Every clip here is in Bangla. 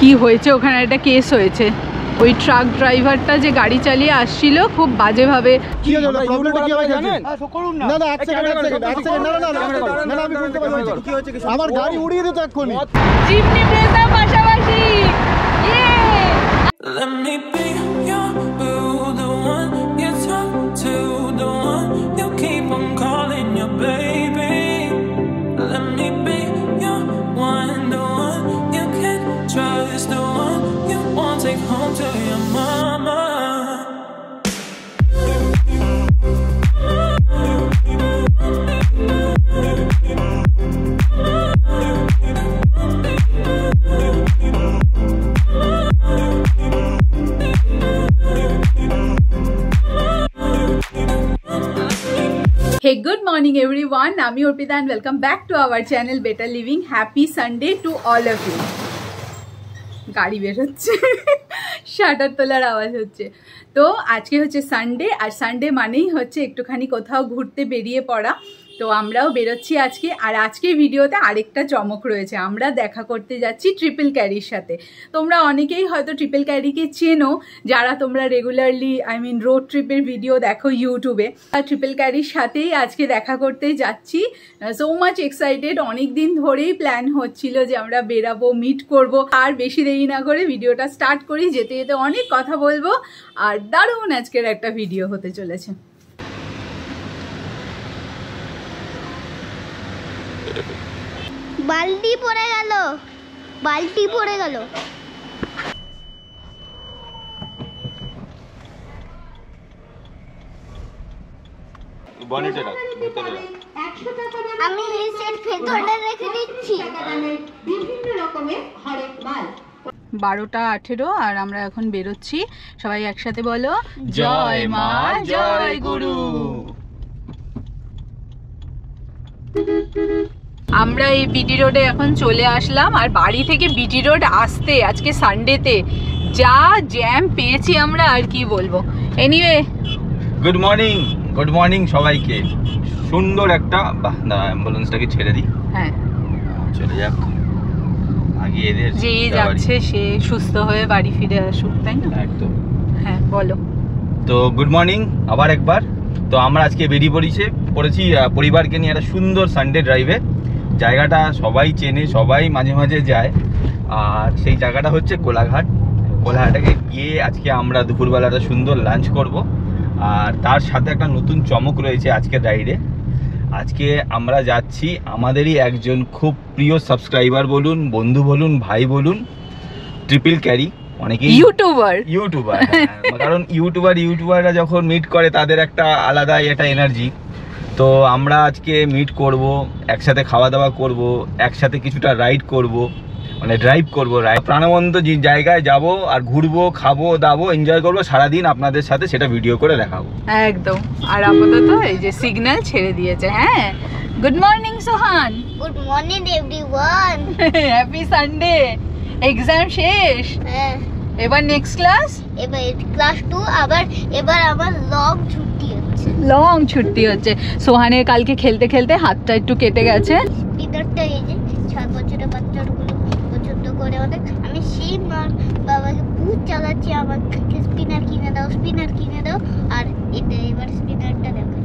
কি হয়েছে ওখানে একটা কেস হয়েছে। ওই ট্রাক ড্রাইভারটা যে গাড়ি চালিয়ে আসছিল খুব বাজেভাবে। কি হলো প্রবলেমটা কি হয়েছে জানেন? না না এক সেকেন্ড না না আমি বলতে পারছি কি হয়েছে। আমার গাড়ি উড়িয়ে দিত এক্ষুনি। জিপনি প্রেসা পাশাপাশি। Let me be your boo, the one you talk to, the one you keep on calling your baby. Let me be your one, the one you can trust, the one you won't take home to your mama. Hey, good morning everyone. আমি Arpita and welcome back to our channel Better Living. Happy Sunday to all of you. গাড়ি বের হচ্ছে, শাটার তোলার আওয়াজ হচ্ছে। তো আজকে হচ্ছে সানডে, আর সানডে মানেই হচ্ছে একটুখানি কোথাও ঘুরতে বেরিয়ে পড়া। তো আমরাও বেরোচ্ছি আজকে। আর আজকের ভিডিওতে আরেকটা চমক রয়েছে, আমরা দেখা করতে যাচ্ছি ট্রিপল ক্যারির সাথে। তোমরা অনেকেই হয়তো ট্রিপল ক্যারিকে চেনো, যারা তোমরা রেগুলারলি রোড ট্রিপের ভিডিও দেখো ইউটিউবে। আর ট্রিপল ক্যারির সাথেই আজকে দেখা করতে যাচ্ছি। So much excited. অনেক দিন ধরেই প্ল্যান হচ্ছিল যে আমরা বেরাবো, মিট করব। আর বেশি দেরি না করে ভিডিওটা স্টার্ট করি। যেতে যেতে অনেক কথা বলবো, আর দারুণ আজকের একটা ভিডিও হতে চলেছে। বালতি পড়ে গেল, বালতি পড়ে গেল। আমি এসের ভেতরে রেখে দিচ্ছি। বিভিন্ন রকমের হরেক মাল। 12:18 আর আমরা এখন বেরোচ্ছি। সবাই একসাথে বলো, জয় মা জয় গুরু। আমরা এই বিটি রোডে এখন চলে আসলাম। আর বাড়ি থেকে বিটি রোড আসতে আজকে সানডেতে যা জ্যাম পেয়েছি আমরা, আর কি বলবো। এনিওয়ে, গুড মর্নিং সবাইকে। সুন্দর একটা অ্যাম্বুলেন্সটাকে ছেড়ে দিই। হ্যাঁ, চলে যাক আগে, এদের যে যাচ্ছে সে সুস্থ হয়ে বাড়ি ফিরে আসুক, তাই না? একদম। হ্যাঁ বলো। তো গুড মর্নিং আবার একবার। তো আমরা আজকে বেরিয়ে পড়েছি পরিবারকে নিয়ে একটা সুন্দর সানডে ড্রাইভে। জায়গাটা সবাই চেনে, সবাই মাঝে মাঝে যায়। আর সেই জায়গাটা হচ্ছে কোলাঘাটে গিয়ে আজকে আমরা দুপুরবেলাটা সুন্দর লাঞ্চ করব। আর তার সাথে একটা নতুন চমক রয়েছে আজকের রাইডে। আজকে আমরা যাচ্ছি আমাদেরই একজন খুব প্রিয় সাবস্ক্রাইবার বলুন, বন্ধু বলুন, ভাই বলুন, ট্রিপল ক্যারি। অনেকেই ইউটিউবার কারণ ইউটিউবাররা যখন মিট করে তাদের একটা আলাদা একটা এনার্জি। তো আমরা আজকে মিট করব, একসাথে খাওয়া দাওয়া করব, একসাথে কিছুটা রাইড করব, মানে ড্রাইভ করবো, প্রাণবন্ত যে জায়গায় যাব আর ঘুরবো, খাবো দাবো, এনজয় করবো সারাদিন আপনাদের সাথে, সেটা ভিডিও করে দেখাবো একদম। আর আপাতত এই যে সিগন্যাল ছেড়ে দিয়েছে। হ্যাঁ, good morning Sohan. Good morning everyone. Happy Sunday. Exam শেষ। হ্যাঁ, এবার নেক্সট ক্লাস, এবার ক্লাস 2। আবার এবার আমার লং ছুটি হচ্ছে। সোহানের কালকে খেলতে খেলতে হাতটা একটু কেটে গেছে। স্পিনারটা এই যে 6 বছরের বাচ্চাগুলো পছন্দ করে অনেক। আমি সেই বাবাকে বহুত চালাচ্ছি, আমাকে স্পিনার কিনে দাও। আর এটা এবার স্পিনারটা দেখো।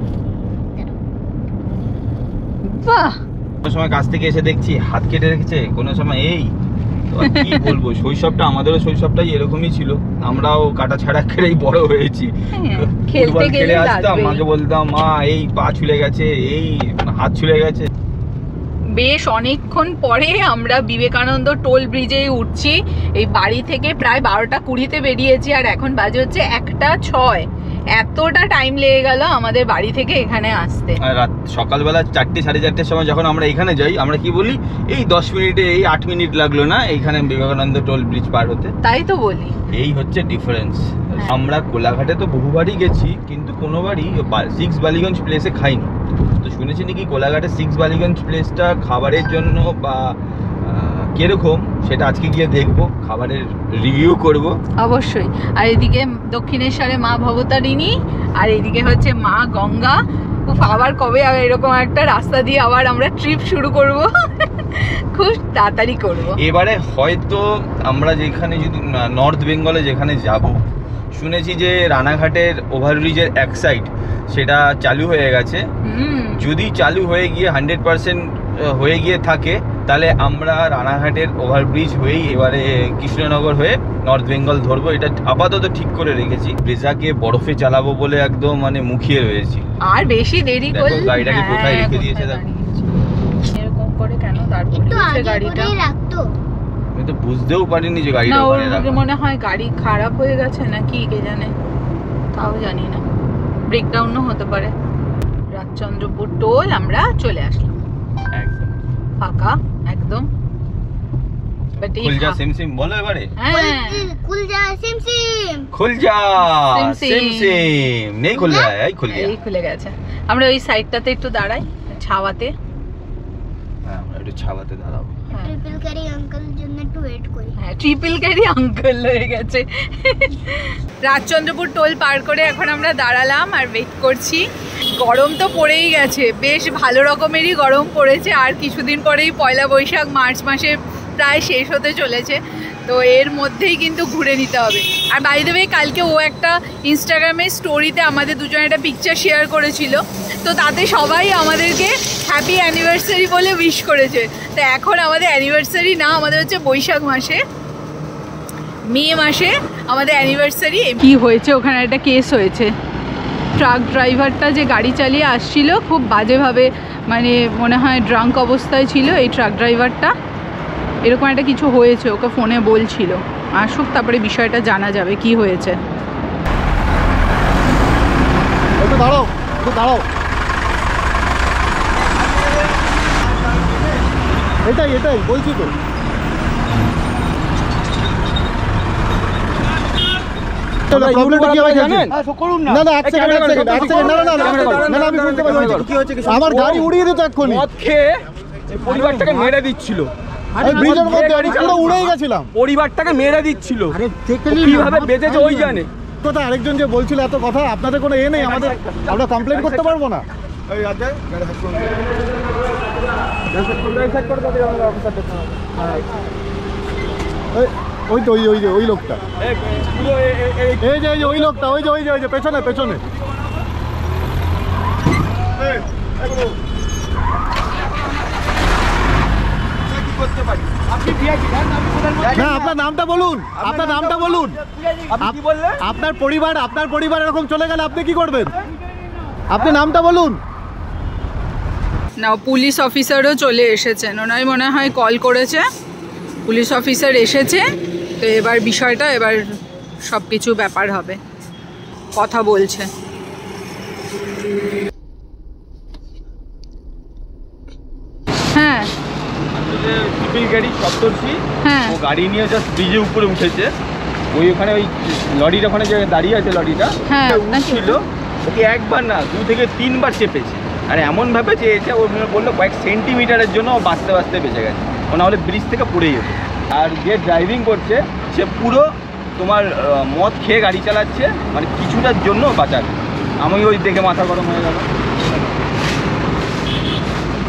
বাহ, কোনো সময় কাছ থেকে এসে দেখছি হাত কেটে রেখেছে, কোনো সময় এই কি বলবো, শৈশবটা আমাদেরও শৈশবটাই এরকমই ছিল। আমরাও কাটা ছাড়া খেলেই বড় হয়েছি। খেলে আসতাম, মাকে বলতাম মা এই পা ছুলে গেছে, এই হাত ছুলে গেছে। বেশ অনেকক্ষণ পরে আমরা বিবেকানন্দ টোল ব্রিজে উঠছি। এই বাড়ি থেকে প্রায় 12:20 বেরিয়েছি, আর এখন বাজে হচ্ছে 1:06। এতটা টাইম লেগে গেল আমাদের বাড়ি থেকে এখানে আসতে। রাত সকালবেলা 4টে 4:30 সময় যখন আমরা এখানে যাই, আমরা কি বলি এই 10 মিনিটে, এই 8 মিনিট লাগলো না এইখানে বিবেকানন্দ টোল ব্রিজ পার হতে। তাই তো বলি, এই হচ্ছে ডিফারেন্স। আমরা কোলাঘাটে তো বহুবারই গেছি, কিন্তু কোনোবারই 6 বালিগঞ্জ প্লেসে খাইনি। তো শুনেছি নাকি কোলাঘাটে 6 বালিগঞ্জ প্লেসটা খাবারের জন্য বা কিরকম, সেটা আজকে গিয়ে দেখবো, খাবারের রিভিউ করব অবশ্যই। আর এদিকে দক্ষিণেশ্বরে মা ভবতারিণী, আর এদিকে হচ্ছে মা গঙ্গা। আবার কবে এরকম একটা রাস্তা দিয়ে আবার আমরা ট্রিপ শুরু করব, খুব তাড়াতাড়ি করব। এবারে হয়তো আমরা যেখানে যদি নর্থ বেঙ্গলে যেখানে যাব, শুনেছি যে রানাঘাটের ওভারব্রিজের এক সাইড সেটা চালু হয়ে গেছে। যদি চালু হয়ে গিয়ে 100% হয়ে গিয়ে থাকে, তাহলে আমরা রানাঘাটের ওভারব্রিজ হয়েই এবারে কৃষ্ণনগর হয়ে নর্থ বেঙ্গল ধরবো। এটা আপাতত ঠিক করে রেখেছি। ব্রেজাকে বরফে চালাবো বলে একদম মানে মুখিয়ে রয়েছি। আর বেশি দেরি করলে গাড়িটাকে কোথায় রেখে দিয়েছে দেখো। এরকম করে কেন দাঁড়িয়ে দিয়েছে গাড়িটা? আমি তো বুঝতেও পারিনি যে গাড়িটা ওখানে রাখা। মনে হয় গাড়ি খারাপ হয়ে গেছে নাকি কে জানে, তাও জানি না, ব্রেকডাউনও হতে পারে। রাজচন্দ্রপুর টোল আমরা চলে আসলাম, ফাঁকা একদম। খুলজা সিমসিম বলো এবারে। খুলজা সিমসিম, খুলজা সিমসিম নেই, খুলে যায়, এই খুলে যায়, এই খুলে গেছে। আমরা ওই সাইডটাতে একটু দাঁড়াই ছাওয়াতে। হ্যাঁ, আমরা একটু ছাওয়াতে দাঁড়াবো। ট্রিপল ক্যারি আঙ্কেলের জন্য একটু ওয়েট করি। হ্যাঁ, ট্রিপল ক্যারি আঙ্কেল হয়ে গেছে। রাজচন্দ্রপুর টোল পার করে এখন আমরা দাঁড়ালাম আর ওয়েট করছি। গরম তো পড়েই গেছে, বেশ ভালো রকমেরই গরম পড়েছে। আর কিছুদিন পরেই পয়লা বৈশাখ, মার্চ মাসে প্রায় শেষ হতে চলেছে, তো এর মধ্যেই কিন্তু ঘুরে নিতে হবে। আর বাই দ্য ওয়ে, কালকে ও একটা ইনস্টাগ্রামে স্টোরিতে আমাদের দুজন একটা পিকচার শেয়ার করেছিল, তো তাতে সবাই আমাদেরকে হ্যাপি অ্যানিভার্সারি বলে উইশ করেছে। তো এখন আমাদের অ্যানিভার্সারি না, আমাদের হচ্ছে বৈশাখ মাসে, মে মাসে আমাদের অ্যানিভার্সারি। কি হয়েছে ওখানে, একটা কেস হয়েছে। ট্রাক ড্রাইভারটা যে গাড়ি চালিয়ে আসছিল খুব বাজেভাবে, মানে মনে হয় ড্রাঙ্ক অবস্থায় ছিল এই ট্রাক ড্রাইভারটা। এরকম একটা কিছু হয়েছে, ওকে ফোনে বলছিল। আসুক, তারপরে বিষয়টা জানা যাবে কি হয়েছে। একটু দাঁড়াও, একটু দাঁড়াও। এটাই এটাই বলছি তো। আমার গাড়ি উড়িয়ে দিত এক্ষুনি, পরিবারটাকে মেরে দিচ্ছিল, ব্রিজের মধ্যে উড়েই গেছিলাম, পরিবারটাকে মেরে দিচ্ছিল, কিভাবে বেঁচেছে ওই জানে। কথা আরেকজন যে বলছিল এত কথা, আপনাদের কোনো এ নেই, আমাদের আমরা কমপ্লেন করতে পারবো না। ওই তো ওই লোকটা, এই যে ওই লোকটা, ওই যে পেছনে পেছনে। না, আপনার নামটা বলুন, আপনার নামটা বলুন। আপনার পরিবার এরকম চলে গেলে আপনি কি করবেন? আপনি নামটা বলুন। না, পুলিশ অফিসারও চলে এসেছেন, ওনাই মনে হয় কল করেছে, পুলিশ অফিসার এসেছে। তো এবার বিষয়টা, এবার সব কিছু ব্যাপার হবে, কথা বলছে। হ্যাঁ, গাড়ি সপ্তর্ষি, হ্যাঁ, ও গাড়ি নিয়ে জাস্ট ব্রিজের উপরে উঠেছে। ওই ওখানে ওই লরির ওখানে যে দাঁড়িয়ে আছে লরিটা, হ্যাঁ, উঠছিল, ওকে একবার না 2 থেকে 3 বার চেপেছে। আর এমনভাবে চেয়েছে, ও বললো কয়েক সেন্টিমিটারের জন্য ও বাঁচতে বেঁচে গেছে, ও না হলে ব্রিজ থেকে পড়ে যেত। আর যে ড্রাইভিং করছে সে পুরো তোমার মদ খেয়ে গাড়ি চালাচ্ছে, মানে কিছুটার জন্য বাঁচাবে। আমি ওই দেখে মাথা গরম হয়ে গেল।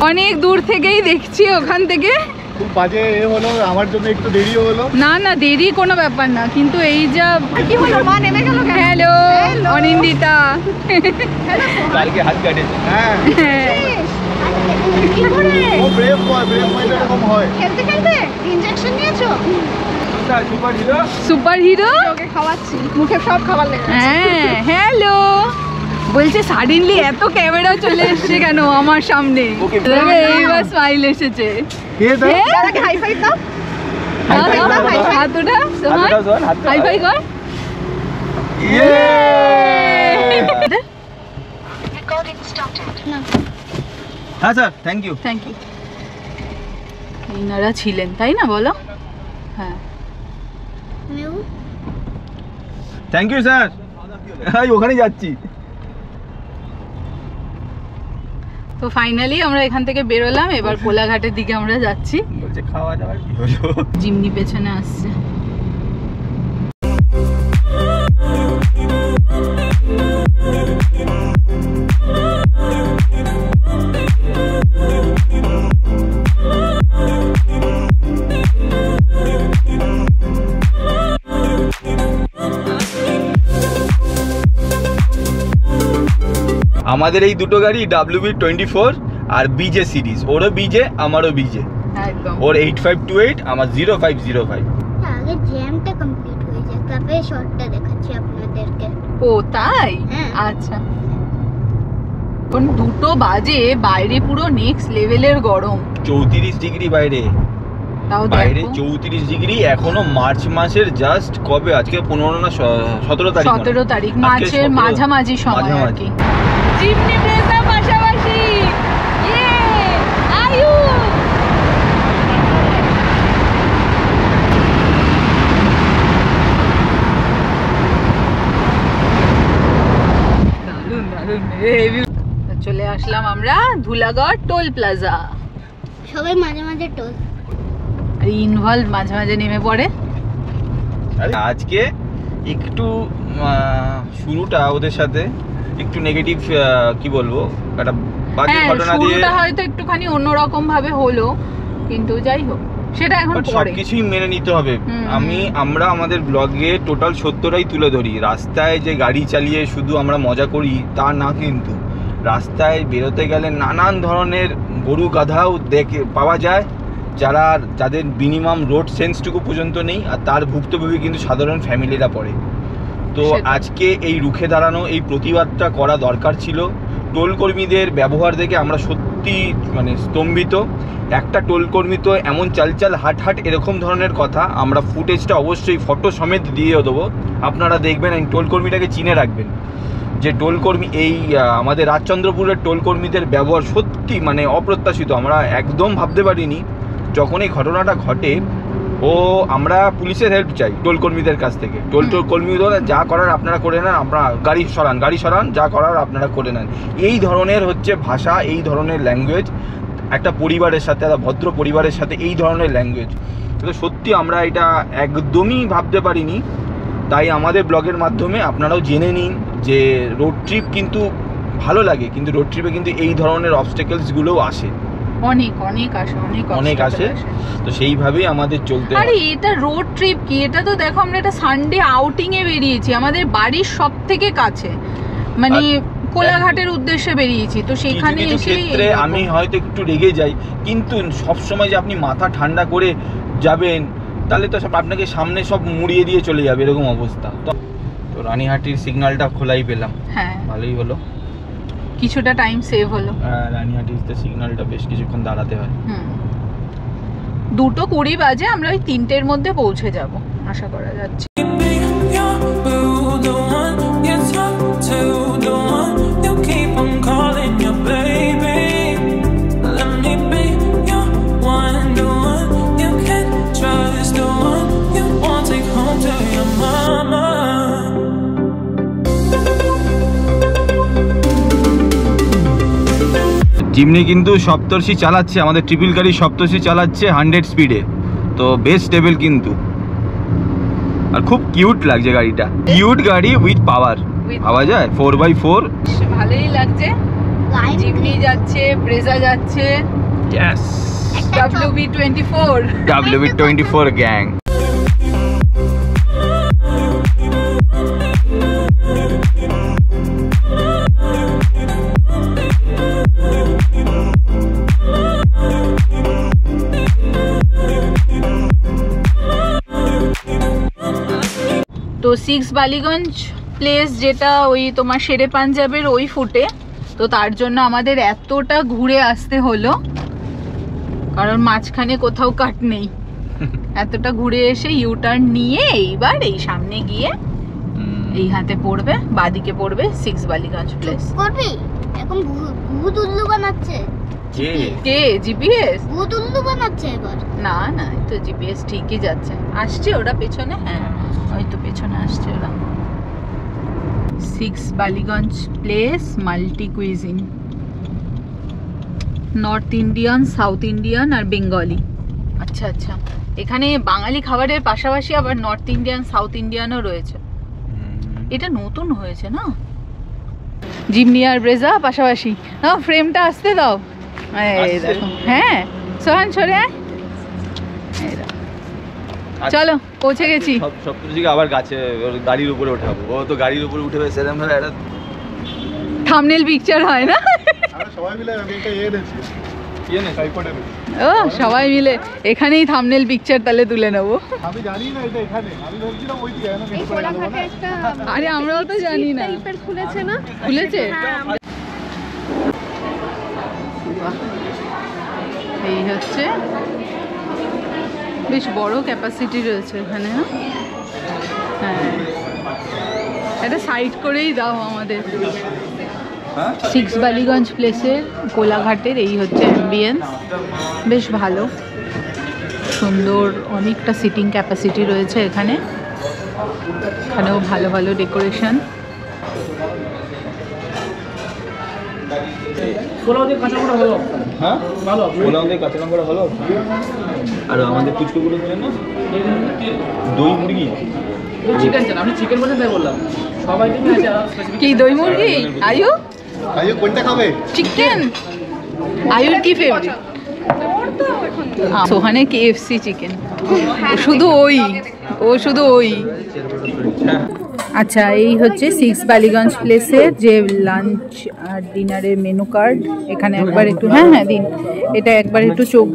অনেক দূর থেকেই দেখছি, ওখান থেকে খুব বাজে হলো, আমার জন্য একটু দেরিও হলো। না না, দেরি কোনো ব্যাপার না, কিন্তু এই যা কি হলো, মা নেমে গেল। হ্যালো অনিন্দিতা, কালকে হাত কাটেছে। হ্যাঁ, কি করে ও ব্রেভ বয় এরকম হয়। খেলতে খেলতে ইনজেকশন নিয়েছো? সুপার হিরো ওকে খাওয়াচ্ছি, মুখে সব খাবার লেগে গেছে। হ্যাঁ, হ্যালো বলছে সাডেনলি এত ক্যামেরা চলে এসছে কেন আমার সামনে। এইবার স্মাইল এসেছে। দাদাকে হাই ফাইভ দাও। হাত ওঠা, হাই ফাইভ কর। হ্যাঁ sir, thank you. Thank you. ইনারা ছিলেন তাই না, বলো? হ্যাঁ, থ্যাংক ইউ স্যার। ওখানে যাচ্ছি। তো ফাইনালি আমরা এখান থেকে বেরোলাম, এবার কোলাঘাটের দিকে আমরা যাচ্ছি। বলছে খাওয়া দাওয়ার কি হলো, জিমনি পেছনে আসছে। আমাদের এই দুটো গাড়ি WB24 আর BJ সিরিজ, ওরও BJ আমারও BJ, একদম। ওর 8528 আমার 0505। আগে জ্যামটা কমপ্লিট হয়ে যায়, তারপরে শর্টটা দেখাচ্ছি আপনাদেরকে। ও তাই? হ্যাঁ। আচ্ছা, এখন 2টো বাজে, বাইরে পুরো নেক্সট লেভেলের গরম। 34 ডিগ্রি বাইরে, তাও বাইরে দেখো 34 ডিগ্রি। এখনো মার্চ মাসের জাস্ট কবে, আজকে 15 না 17 তারিখ, 17 তারিখ, আজকে মার্চের 17 মাঝামাঝি সময় আর মাঝামাঝি। কি। জিমনি ব্রেজা পাশাপাশি, ইয়ে আয়ু। দারুণ দারুণ, চলে আসলাম আমরা ধুলাগড় টোল প্লাজা। সবাই মাঝে মাঝে টোল, আর ইনভলভ মাঝে মাঝে নেমে পড়ে। আজকে একটু শুরুটা ওদের সাথে একটু নেগেটিভ, কি বলবো, একটা বাজে হ্যাঁ, ঘটনা দিয়ে, শুরুটা হয়তো একটুখানি অন্যরকম ভাবে হলো, কিন্তু যাই হোক সেটা এখন পরে। সবকিছুই মেনে নিতে হবে। আমরা আমাদের ব্লগে টোটাল সত্যটাই তুলে ধরি। রাস্তায় যে গাড়ি চালিয়ে শুধু আমরা মজা করি তা না, কিন্তু রাস্তায় বেরোতে গেলে নানান ধরনের গরু গাধাও দেখে পাওয়া যায়, যাদের মিনিমাম রোড সেন্সটুকু পর্যন্ত নেই, আর তার ভুক্তভোগী কিন্তু সাধারণ ফ্যামিলিরা পড়ে। তো আজকে এই রুখে দাঁড়ানো, এই প্রতিবাদটা করা দরকার ছিল। টোল কর্মীদের ব্যবহার দেখে আমরা সত্যি মানে স্তম্ভিত। একটা টোল কর্মী তো এমন চালচাল হাট এরকম ধরনের কথা, আমরা ফুটেজটা অবশ্যই ফটো সমেত দিয়ে দেবো, আপনারা দেখবেন। এই টোল কর্মীটাকে চিনে রাখবেন, যে টোল কর্মী, এই আমাদের রাজচন্দ্রপুরের টোল কর্মীদের ব্যবহার সত্যি মানে অপ্রত্যাশিত। আমরা একদম ভাবতে পারিনি। যখন এই ঘটনাটা ঘটে, আমরা পুলিশের হেল্প চাই টোল কর্মীদের কাছ থেকে। টোল কর্মীদের যা করার আপনারা করে নেন, আমরা গাড়ি সরান, যা করার আপনারা করে নেন। এই ধরনের হচ্ছে ভাষা, এই ধরনের ল্যাঙ্গুয়েজ একটা পরিবারের সাথে, একটা ভদ্র পরিবারের সাথে এই ধরনের ল্যাঙ্গুয়েজ, তো সত্যি আমরা এটা একদমই ভাবতে পারিনি। তাই আমাদের ব্লগের মাধ্যমে আপনারাও জেনে নিন যে রোড ট্রিপ কিন্তু ভালো লাগে, কিন্তু রোড ট্রিপে কিন্তু এই ধরনের অবস্টেকলসগুলোও আসে, অনেক আসে। তো সেইভাবেই আমাদের চলতে হয়। আরে এটা রোড ট্রিপ কি, এটা তো দেখো আমরা একটা সানডে আউটিং এ বেরিয়েছি, আমাদের বাড়ির সব থেকে কাছে, মানে কোলাঘাটের উদ্দেশ্যে বেরিয়েছি। তো সেখানে কিছু ক্ষেত্রে আমি হয়তো একটু রেগে যাই, কিন্তু সব সময় যে আপনি মাথা ঠান্ডা করে যাবেন, তাহলে তো সব আপনাকে সামনে সব মুড়িয়ে দিয়ে চলে যাবে, এরকম অবস্থা। তো রানীহাটির সিগন্যালটা খোলাই পেলাম, হ্যাঁ ভালোই হলো, কিছুটা টাইম সেভ হলো। রানীহাটিতে সিগন্যালটা বেশ কিছুক্ষণ দাঁড়াতে হয়। 2:20 বাজে, আমরা ওই 3টের মধ্যে পৌঁছে যাব আশা করা যাচ্ছে। জিমনি কিন্তু সপ্তর্ষি চালাচ্ছে, আমাদের ট্রিপল গাড়ি সপ্তর্ষি চালাচ্ছে 100 স্পিডে, তো বেশ স্টেবল কিন্তু, আর খুব কিউট লাগছে গাড়িটা। কিউট গাড়ি উইথ পাওয়ার, পাওয়া যায় 4x4, ভালোই লাগছে। জিমনি যাচ্ছে, ব্রেজা যাচ্ছে, ইয়েস, WB24 গ্যাং। তো 6 বালিগঞ্জ প্লেস, যেটা ওই তোমার শেরে পাঞ্জাবের ওই ফুটে, তো তার জন্য আমাদের এতটা ঘুরে আসতে হলো, কারণ মাঝখানে কোথাও কাট নেই। এতটা ঘুরে এসে ইউটার্ন নিয়ে এইবার এই সামনে গিয়ে এই হাতে পড়বে, বাদিকে পড়বে 6 বালিগঞ্জ প্লেস। করবি এখন ভূত উল্লু বানাচ্ছে। কে জিপিএস ভূত উল্লু বানাচ্ছে এবার? না না, এই তো জিপিএস ঠিকই যাচ্ছে, আসছে ওরা পেছনে, হ্যাঁ ওই তো পেছনে আসছে ওরা। 6 Ballygunge place multi cuisine, north Indian, south Indian আর বেঙ্গলি। আচ্ছা আচ্ছা, এখানে বাঙালি খাবারের পাশাপাশি আবার নর্থ ইন্ডিয়ান, সাউথ ইন্ডিয়ানও রয়েছে। এটা নতুন হয়েছে না? জিমনি আর ব্রেজা পাশাপাশি, না ফ্রেমটা আসতে দাও, এই দেখো, হ্যাঁ সোহান সরে আয়, চলো পৌঁছে গেছি। সপ্তর্ষিকে আবার গাছে গাড়ির উপরে ওঠাবো, ও তো গাড়ির উপরে উঠে সেরকম ভাবে একটা থাম্বনেল পিকচার হয় না? সবাই মিলে আমি একটা এনেছি ট্রাইপড এনেছি। ও সবাই মিলে এখানেই থাম্বনেল পিকচার তাহলে তুলে নেবো। আমি জানি না এটা এখানে, আমি ভাবছিলাম ওই দিকে কেন করে গেল না। আরে আমরাও তো জানি না। খুলেছে না? খুলেছে? এই হচ্ছে বেশ বড় ক্যাপাসিটি রয়েছে এখানে। হ্যাঁ এটা সাইড করেই দাও আমাদের। 6 বালিগঞ্জ প্লেসের কোলাঘাটের এই হচ্ছে অ্যাম্বিয়েন্স, বেশ ভালো সুন্দর, অনেকটা সিটিং ক্যাপাসিটি রয়েছে এখানে। এখানেও ভালো ভালো ডেকোরেশন। হ্যাঁ পোলাও দিয়ে কাঁচা লঙ্কা হলো। আর আমাদের পুচকুগুলো দিলেন না দই মুরগি চিকেন চান, আপনি চিকেন বলে তাই বললাম সবাই কি দই মুরগি? আয়ু আয়ু কোনটা খাবে? চিকেন। আয়ুর কি ফেভারিট? সোহানে KFC chicken. শুধু ওই। আচ্ছা এই হচ্ছে 6 বালিগঞ্জ প্লেসের যে লাঞ্চ আর ডিনারের মেনু কার্ড। এখানে একবার একটু হ্যাঁ দিন, এটা একবার একটু চোখ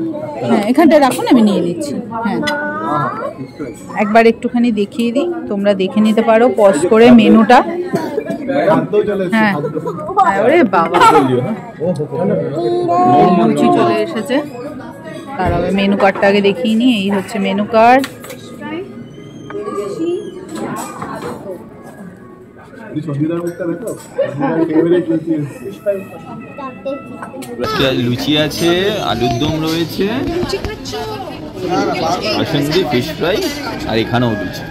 হ্যাঁ এখানটা রাখুন, আমি নিয়ে নিচ্ছি। হ্যাঁ একবার একটুখানি দেখিয়ে দিই, তোমরা দেখে নিতে পারো পজ করে মেনুটা। হ্যাঁ ওরে বাবা লুচি চলে এসেছে। তার মেনু কার্ডটা আগে দেখিয়ে নিই। এই হচ্ছে মেনু কার্ড। লুচি আছে, আলুর দম রয়েছে, বাসন্তী ফিশ ফ্রাই, আর এখানেও লুচি।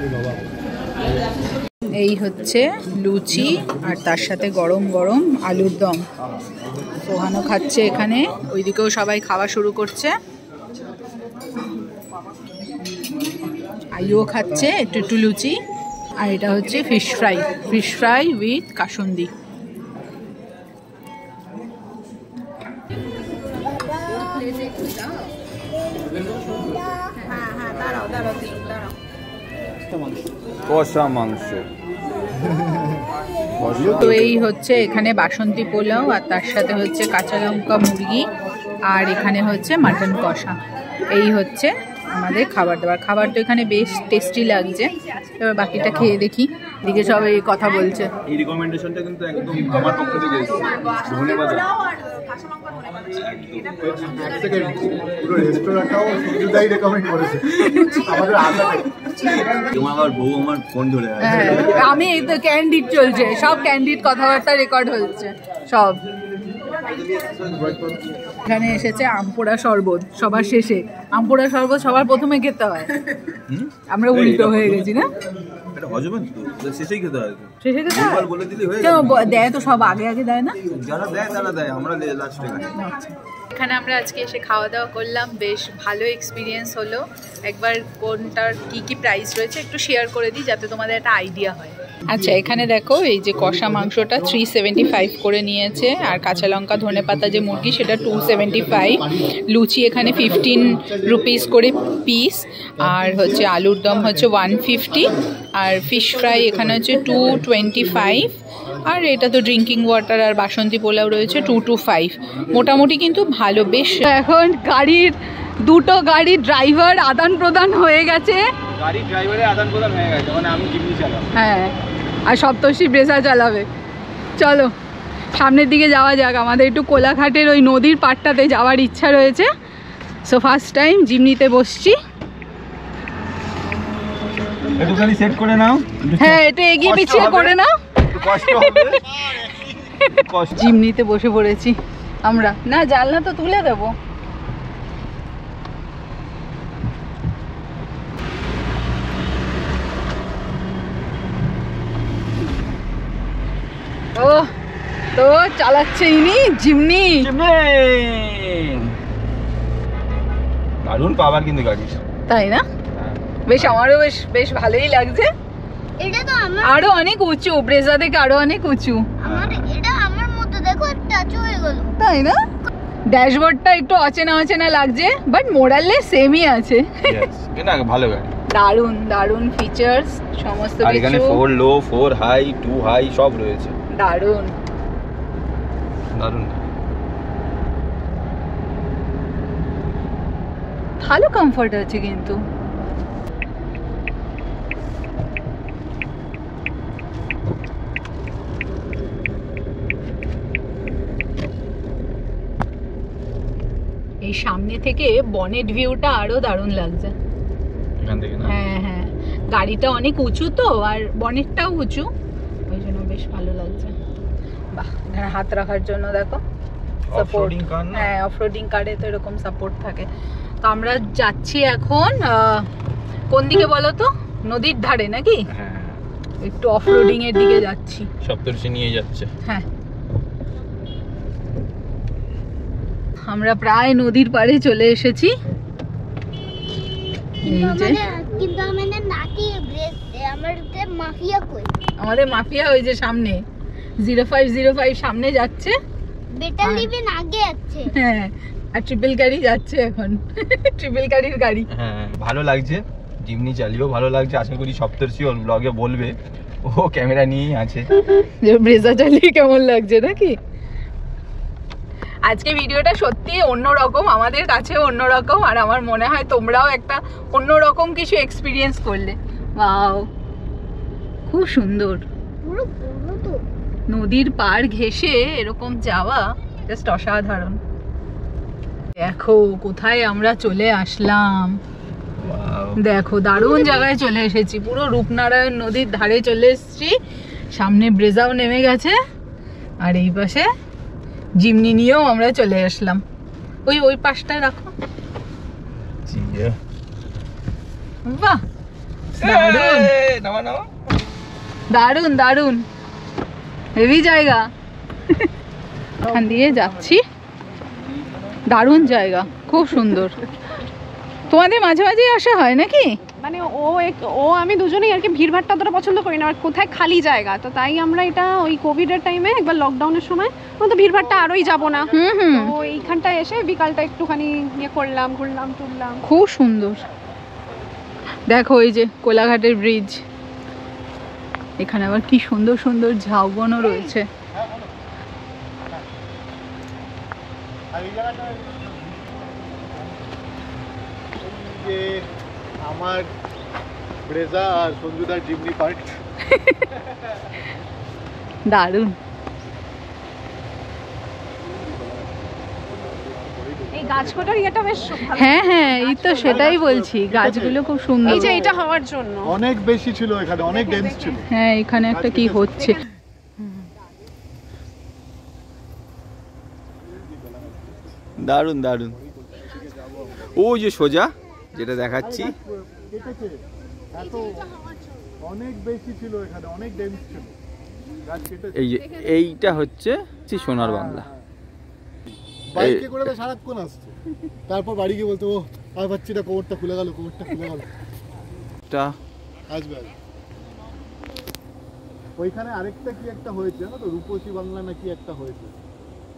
এই হচ্ছে লুচি আর তার সাথে গরম গরম আলুর দম। সোহানো খাচ্ছে এখানে, ওইদিকেও সবাই খাওয়া শুরু করছে। আইও খাচ্ছে একটু একটু লুচি। আর এটা হচ্ছে ফিশ ফ্রাই উইথ কাসুন্দি। কষা মাংস। তো এই হচ্ছে এখানে বাসন্তী পোলাও আর তার সাথে হচ্ছে কাঁচা লঙ্কা মুরগি, আর এখানে হচ্ছে মাটন কষা। এই হচ্ছে আমাদের খাবার দাবার। খাবার তো এখানে বেশ টেস্টি লাগছে। এবার বাকিটা খেয়ে দেখি। এদিকে সবাই কথা বলছে। এই রিকমেন্ডেশনটা কিন্তু একদম আমার পক্ষ থেকে এসেছে। ধন্যবাদ। পুরো রেস্টুরেন্টটাও সুজুদাই রেকমেন্ড করেছে আমাদের আলাদা। আমার বউ আমার ফোন ধরে আছে। আমি এই তো ক্যান্ডিড চলছে, সব ক্যান্ডিড কথাবার্তা রেকর্ড হচ্ছে সব। এখানে এসেছে আমপোড়া শরবত সবার শেষে। আমপোড়া শরবত সবার প্রথমে খেতে হয়, আমরা উল্টো হয়ে গেছি না? এটা হজমের তো শেষেই খেতে হয়। শেষে খেতে হয় বলে দিলে হয়ে কেন? দেয় তো সব আগে আগে দেয় না? যারা দেয় তারা দেয়, আমরা লাস্টে খাই। এখানে আমরা আজকে এসে খাওয়া দাওয়া করলাম, বেশ ভালো এক্সপিরিয়েন্স হলো। একবার কোনটার কি প্রাইস রয়েছে একটু শেয়ার করে দিই যাতে তোমাদের একটা আইডিয়া হয়। আচ্ছা এখানে দেখো এই যে কষা মাংসটা 375 করে নিয়েছে, আর কাঁচা লঙ্কা ধনেপাতা যে মুরগি সেটা 275, লুচি এখানে 15 রুপিস করে পিস, আর হচ্ছে আলুর দম হচ্ছে 150, আর ফিশ ফ্রাই এখানে হচ্ছে 225, আর এটা তো ড্রিঙ্কিং ওয়াটার আর বাসন্তী পোলাও রয়েছে 225। মোটামুটি কিন্তু ভালো বেশ। এখন দুটো গাড়ির ড্রাইভার আদান প্রদান হয়ে গেছে। গাড়ি ড্রাইভারের আদান প্রদান হয়ে গেছে, মানে আমি জিমনি চালাবো। হ্যাঁ আর সপ্তর্ষি ব্রেজা চালাবে। চলো সামনের দিকে যাওয়া যাক। আমাদের একটু কোলাঘাটের ওই নদীর পাড়টাতে যাওয়ার ইচ্ছা রয়েছে। সো ফার্স্ট টাইম জিমনিতে বসছি। একটুখানি সেট করে নাও। হ্যাঁ একটু এগিয়ে পিছিয়ে করে নাও। কষ্ট হবে। জিমনিতে বসে পড়েছি আমরা। না জানলা তো তুলে দেবো। ও তো চালাচ্ছে ইনি জিমনি। দারুণ পাওয়ার কিন্তু গাড়ি, তাই না? বেশ আমারও বেশ ভালোই লাগছে। এটা তো আমার আরো অনেক উঁচু, ব্রেজা থেকে আরো অনেক উঁচু। এটা আমার মতো দেখো টাচ হয়ে গেল। তাই না? ড্যাশবোর্ডটা একটু অচেনা অচেনা লাগছে, বাট মোরালে সেমই আছে। না ভালো গাড়ি, দারুন দারুন ফিচার্স সমস্ত আর এখানে কিছু। 4 লো 4 হাই 2 হাই সব রয়েছে। দারুন। দারুণ। ভালো কমফর্ট আছে কিন্তু। এই সামনে থেকে বনেট ভিউটা আরো দারুণ লাগছে এখান থেকে না? হ্যাঁ হ্যাঁ, গাড়িটা অনেক উঁচু তো, আর বনেটটাও উঁচু, ওই জন্য বেশ ভালো লাগছে। বাহ, এখানে হাত রাখার জন্য দেখো সাপোর্ট। অফরোডিং কার না? হ্যাঁ, অফরোডিং কারে তো এরকম সাপোর্ট থাকে। তো আমরা যাচ্ছি এখন কোন দিকে বলো তো? নদীর ধারে নাকি? হ্যাঁ, একটু অফরোডিং এর দিকে যাচ্ছি। সপ্তর্ষি নিয়ে যাচ্ছে। হ্যাঁ, আমরা প্রায় নদীর পাড়ে চলে এসেছি। কিন্তু আমাদের নাকি আমাদের মাফিয়া কই? আমাদের মাফিয়া ওই যে সামনে 0505 সামনে যাচ্ছে, বেটার লিভিং আগে আছে। হ্যাঁ, আর ট্রিপল গাড়ি যাচ্ছে এখন। ট্রিপল গাড়ির গাড়ি। হ্যাঁ, ভালো লাগছে, জিমনি চালিয়েও ভালো লাগছে। আশা করি সপ্তর্ষি ওর ব্লগে বলবে, ও ক্যামেরা নিয়েই আছে যে ব্রেজা চালিয়ে কেমন লাগছে নাকি। আজকে ভিডিওটা সত্যি অন্যরকম, আমাদের কাছে অন্যরকম, আর আমার মনে হয় তোমরাও একটা অন্যরকম কিছু এক্সপিরিয়েন্স করলে। ওয়াও, খুব সুন্দর। পুরো পুরো তো নদীর পাড় ঘেঁষে এরকম যাওয়া জাস্ট অসাধারণ। দেখো কোথায় আমরা চলে আসলাম, দেখো দারুণ জায়গায় চলে এসেছি। পুরো রূপনারায়ণ নদীর ধারে চলে এসেছি। সামনে ব্রেজাও নেমে গেছে, আর এই পাশে জিমনি নিয়েও আমরা চলে আসলাম। ওই পাশটায় রাখো। বাহ, দারুণ দারুণ দারুণ, হেভি জায়গা। এখান দিয়ে যাচ্ছি, দারুণ জায়গা, খুব সুন্দর। তোমাদের মাঝে মাঝে আসা হয় নাকি? মানে ও আমি দুজনেই আর কি ভিড়ভাড়টা অতটা পছন্দ করি না, আর কোথায় খালি জায়গা, তো তাই আমরা এটা ওই কোভিডের টাইমে একবার লকডাউনের সময় তো ভিড়ভাড়টা আরোই যাবো না, তো এইখানটায় এসে বিকালটা একটুখানি ইয়ে করলাম, ঘুরলাম টুরলাম। খুব সুন্দর। দেখো এই যে কোলাঘাটের ব্রিজ, এখানে আবার কি সুন্দর সুন্দর ঝাউবনও রয়েছে। আমার ব্রেজা আর সঞ্জুদার জিমনি পার্ক। দারুণ। এই গাছগুলোর ইয়েটা বেশ ভালো। হ্যাঁ হ্যাঁ, এই তো সেটাই বলছি, গাছগুলো খুব সুন্দর। এই যে এটা হওয়ার জন্য অনেক বেশি ছিল এখানে, অনেক ডেন্স ছিল। হ্যাঁ, এখানে একটা কি হচ্ছে। দারুণ দারুণ। ওই যে সোজা যেটা দেখাচ্ছি, অনেক বেশি ছিল এখানে, অনেক ডেন্স ছিল। এই যে এইটা হচ্ছে সোনার বাংলা। বাইকে করে তো সারাক্ষণ আসছে, তারপর বাড়ি গিয়ে বলতে ও আর পাচ্ছি না, কোমরটা খুলে গেল, কোমরটা খুলে গেল। আসবে ওইখানে আরেকটা কি একটা হয়েছে জানো তো, রূপসী বাংলা নাকি একটা হয়েছে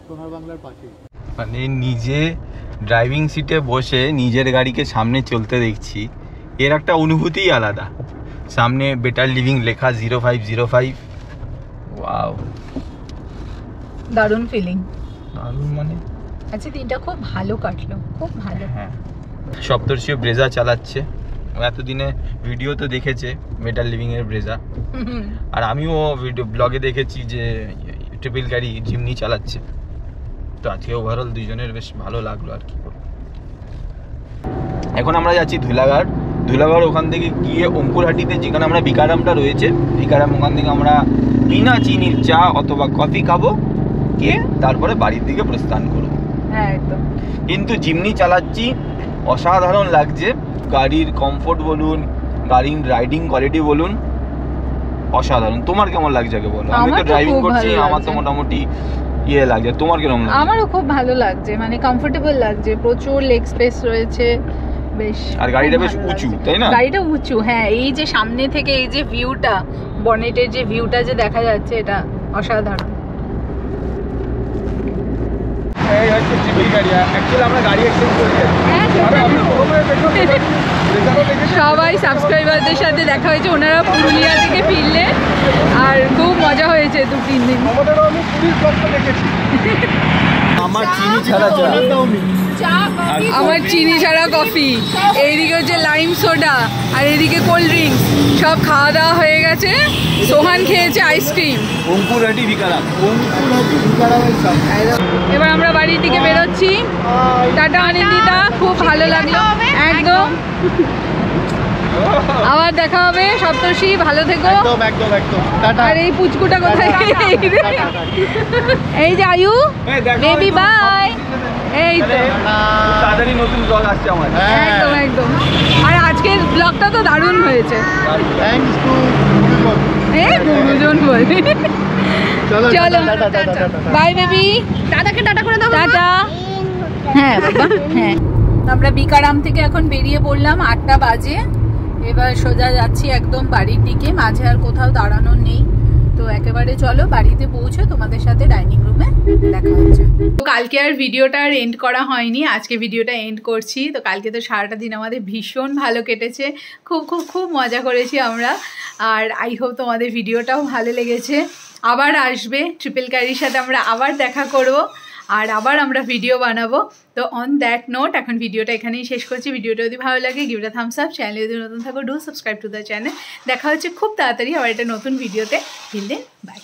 সোনার বাংলার পাশে। মানে নিজে ড্রাইভিং সিটে বসে নিজের গাড়িকে সামনে চলতে দেখছি, এর একটা অনুভূতিই আলাদা। সামনে বেটার লিভিং লেখা 0505। ওয়াও, দারুণ ফিলিং। দারুণ মানে আচ্ছা, দিনটা খুব ভালো কাটলো, খুব ভালো। হ্যাঁ, সপ্তর্ষিও ব্রেজা চালাচ্ছে। ও এতদিনে ভিডিও তো দেখেছে বেটার লিভিং এর ব্রেজা, আর আমিও ভিডিও ব্লগে দেখেছি যে ট্রিপল গাড়ি জিমনি চালাচ্ছে। তো আজকে ওভারঅল দুজনের বেশ ভালো লাগলো আর কি। এখন আমরা যাচ্ছি ধুলাগড়। ধুলাগড় ওখান থেকে গিয়ে অঙ্কুরহাটিতে যেখানে আমরা বিকারামটা রয়েছে, বিকারাম ওখান থেকে আমরা বিনা চিনির চা অথবা কফি খাবো, গিয়ে তারপরে বাড়ির দিকে প্রস্থান করবো। হ্যাঁ একদম। কিন্তু জিমনি চালাচ্ছি, অসাধারণ লাগছে। গাড়ির কমফোর্ট বলুন, গাড়ির রাইডিং কোয়ালিটি বলুন, অসাধারণ। তোমার কেমন লাগছে আগে বলো? আমি তো ড্রাইভিং করছি, আমার তো মোটামুটি ইয়ে লাগছে। তোমার কেমন লাগছে? আমারও খুব ভালো লাগছে, মানে কমফোর্টেবল লাগছে, প্রচুর লেগ স্পেস রয়েছে বেশ। আর গাড়িটা বেশ উঁচু, তাই না? গাড়িটা উঁচু, হ্যাঁ। এই যে সামনে থেকে এই যে ভিউটা, বনেটের যে ভিউটা যে দেখা যাচ্ছে, এটা অসাধারণ। এই হচ্ছে ট্রিপল গাড়ি, অ্যাকচুয়ালি আমরা গাড়ি এক্সচেঞ্জ করে যাচ্ছি। আরে আপনি প্রথমে দেখুন সবাই সাবস্ক্রাইবারদের সাথে দেখা হয়েছে, ওনারা পুরুলিয়া থেকে ফিরলে, আর খুব মজা হয়েছে 2-3 দিন। আমাদেরও আমি পুলিশ ব্লগটা দেখেছি। আমার চিনি ছাড়া আমার চিনি ছাড়া কফি, এইদিকে হচ্ছে লাইম সোডা, আর এদিকে কোল্ড ড্রিঙ্কস, সব খাওয়া দাওয়া হয়ে গেছে। সোহান খেয়েছে আইসক্রিম। অঙ্কুর হাটি বিকারাম। এবার আমরা বাড়ির দিকে বেরোচ্ছি। টাটা অনিন্দিতা, খুব ভালো লাগলো। একদম আবার দেখা হবে সপ্তর্ষি, ভালো থেকো। একদম একদম একদম টাটা। আর এই পুচকুটা কোথায়? এই যে আয়ু, বেবি বাই। এই তো তাড়াতাড়ি নতুন ব্লগ আসছে আমার। একদম একদম। আর আজকের ব্লগটা তো দারুণ হয়েছে। থ্যাঙ্কস টু এই গুরুজন বল। চলো চলো টাটা টাটা। Bye baby. দাদাকে টাটা করে দাও। টাটা। হ্যাঁ বাবা, হ্যাঁ। আমরা বিকারাম থেকে এখন বেরিয়ে পড়লাম, 8টা বাজে। এবার সোজা যাচ্ছি একদম বাড়ির দিকে, মাঝে আর কোথাও দাঁড়ানোর নেই। তো একেবারে চলো বাড়িতে পৌঁছে তোমাদের সাথে ডাইনিং রুমে দেখা হচ্ছে। তো কালকে আর ভিডিওটা আর এন্ড করা হয়নি, আজকে ভিডিওটা এন্ড করছি। তো কালকে তো সারাটা দিন আমাদের ভীষণ ভালো কেটেছে, খুব খুব খুব মজা করেছি আমরা। আর আই হোপ তোমাদের ভিডিওটাও ভালো লেগেছে। আবার আসবে ট্রিপল ক্যারির সাথে, আমরা আবার দেখা করব, আর আবার আমরা ভিডিও বানাবো। তো অন দ্যাট নোট এখন ভিডিওটা এখানেই শেষ করছি। ভিডিওটা যদি ভালো লাগে give it a thumbs up, চ্যানেলে যদি নতুন থাকো do subscribe to the channel. দেখা হচ্ছে খুব তাড়াতাড়ি আবার একটা নতুন ভিডিওতে। Till then by.